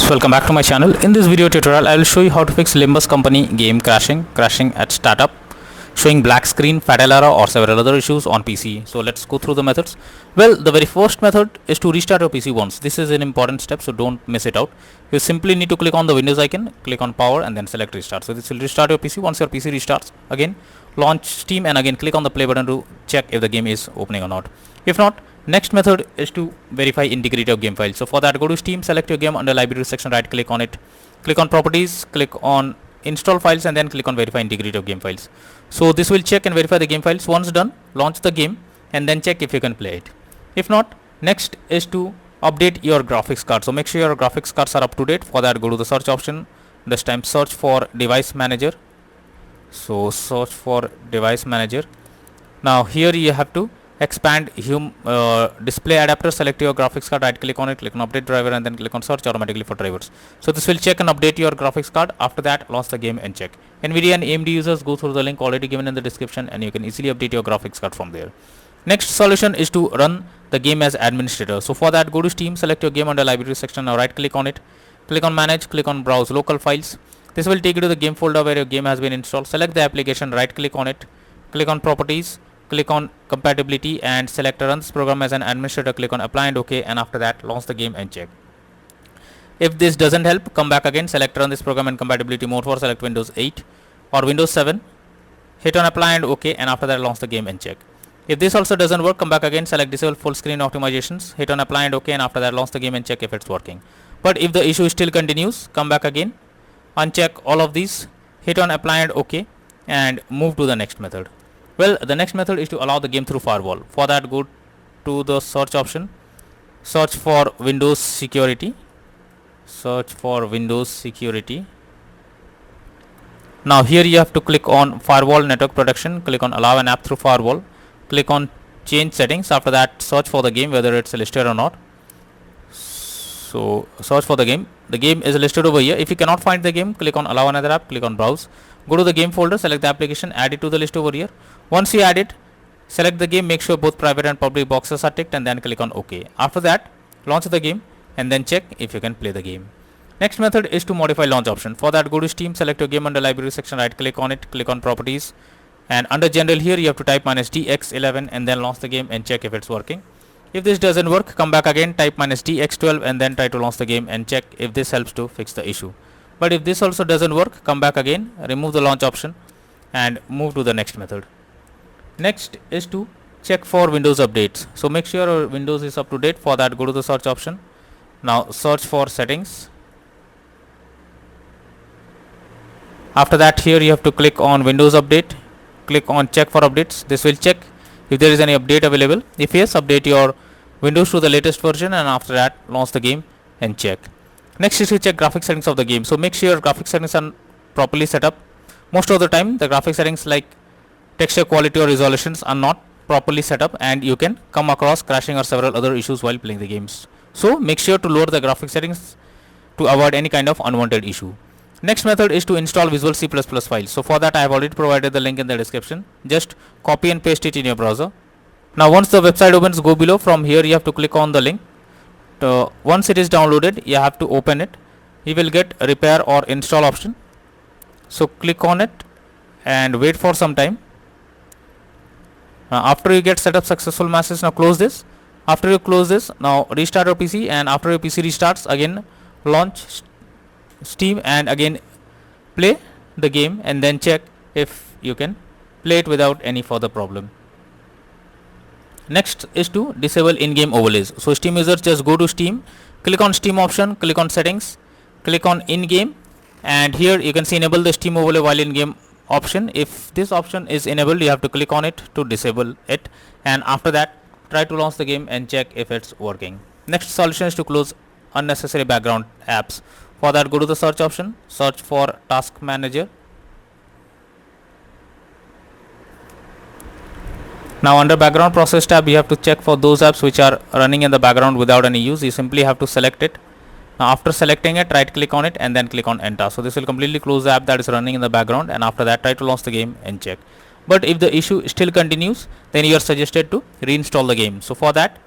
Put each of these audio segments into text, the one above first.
guys, welcome back to my channel. In this video tutorial I will show you how to fix Limbus Company game crashing at startup, showing black screen, fatal error or several other issues on PC. So let's go through the methods. Well, the very first method is to restart your PC once. This is an important step, so don't miss it out. You simply need to click on the Windows icon, click on power and then select restart. So this will restart your PC. Once your PC restarts, again launch Steam and again click on the play button to check if the game is opening or not. If not, next method is to verify integrity of game files. So for that, go to Steam, select your game under library section, right click on it, click on properties, click on install files and then click on verify integrity of game files. So this will check and verify the game files. Once done, launch the game and then check if you can play it. If not, next is to update your graphics card. So make sure your graphics cards are up to date. For that, go to the search option, this time search for device manager. So search for device manager. Now here you have to expand display adapter, select your graphics card, right click on it, click on update driver and then click on search automatically for drivers. So this will check and update your graphics card. After that, launch the game and check. NVIDIA and AMD users, go through the link already given in the description and you can easily update your graphics card from there. Next solution is to run the game as administrator. So for that, go to Steam, select your game under library section, now right click on it, click on manage, click on browse local files. This will take you to the game folder where your game has been installed. Select the application, right click on it, click on properties, click on compatibility and select run this program as an administrator, click on apply and OK, and after that launch the game and check. If this doesn't help, come back again, select run this program in compatibility mode for select Windows 8 or Windows 7, hit on apply and OK, and after that launch the game and check. If this also doesn't work, come back again, select disable full screen optimizations, hit on apply and OK, and after that launch the game and check if it's working. But if the issue still continues, come back again, uncheck all of these, hit on apply and OK, and move to the next method. Well, the next method is to allow the game through firewall. For that, go to the search option, search for Windows security, search for Windows security. Now here you have to click on firewall network protection, click on allow an app through firewall, click on change settings. After that, search for the game, whether it's listed or not. So search for the game is listed over here. If you cannot find the game, click on allow another app, click on browse, go to the game folder, select the application, add it to the list over here. Once you add it, select the game, make sure both private and public boxes are ticked and then click on OK. After that, launch the game and then check if you can play the game. Next method is to modify launch option. For that, go to Steam, select your game under library section, right click on it, click on properties, and under general here you have to type -DX11 and then launch the game and check if it's working. If this doesn't work, come back again, type -DX12 and then try to launch the game and check if this helps to fix the issue. But if this also doesn't work, come back again, remove the launch option and move to the next method. Next is to check for Windows updates. So make sure your Windows is up to date. For that, go to the search option. Now search for settings. After that, here you have to click on Windows update, click on check for updates. This will check if there is any update available. If yes, update your Windows to the latest version and after that launch the game and check. Next is to check graphics settings of the game. So make sure your graphics settings are properly set up. Most of the time the graphics settings like texture quality or resolutions are not properly set up and you can come across crashing or several other issues while playing the games. So make sure to lower the graphics settings to avoid any kind of unwanted issue. Next method is to install Visual C++ files. So for that, I have already provided the link in the description. Just copy and paste it in your browser. Now once the website opens, go below. From here you have to click on the link. Once it is downloaded, you have to open it. You will get repair or install option. So click on it and wait for some time. After you get setup successful message, now close this. After you close this, now restart your PC, and after your PC restarts, again launch Steam and again play the game and then check if you can play it without any further problem. Next is to disable in-game overlays. So Steam users, just go to Steam, click on Steam option, click on settings, click on in-game, and here you can see enable the Steam overlay while in-game option. If this option is enabled, you have to click on it to disable it, and after that try to launch the game and check if it's working. Next solution is to close unnecessary background apps. For that, go to the search option, search for task manager. Now under background process tab, you have to check for those apps which are running in the background without any use. You simply have to select it. Now after selecting it, right click on it and then click on enter. So this will completely close the app that is running in the background, and after that try to launch the game and check. But if the issue still continues, then you are suggested to reinstall the game. So for that,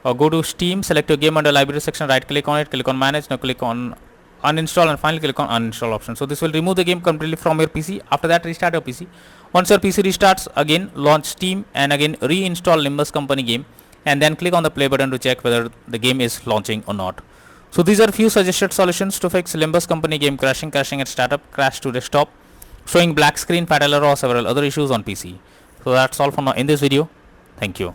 Go to Steam, select your game under library section, right click on it, click on manage, now click on uninstall and finally click on uninstall option. So this will remove the game completely from your PC. After that, restart your PC. Once your PC restarts, again launch Steam and again reinstall Limbus Company game, and then click on the play button to check whether the game is launching or not. So these are few suggested solutions to fix Limbus Company game crashing at startup, crash to desktop, showing black screen, fatal error or several other issues on PC. So that's all for now in this video. Thank you.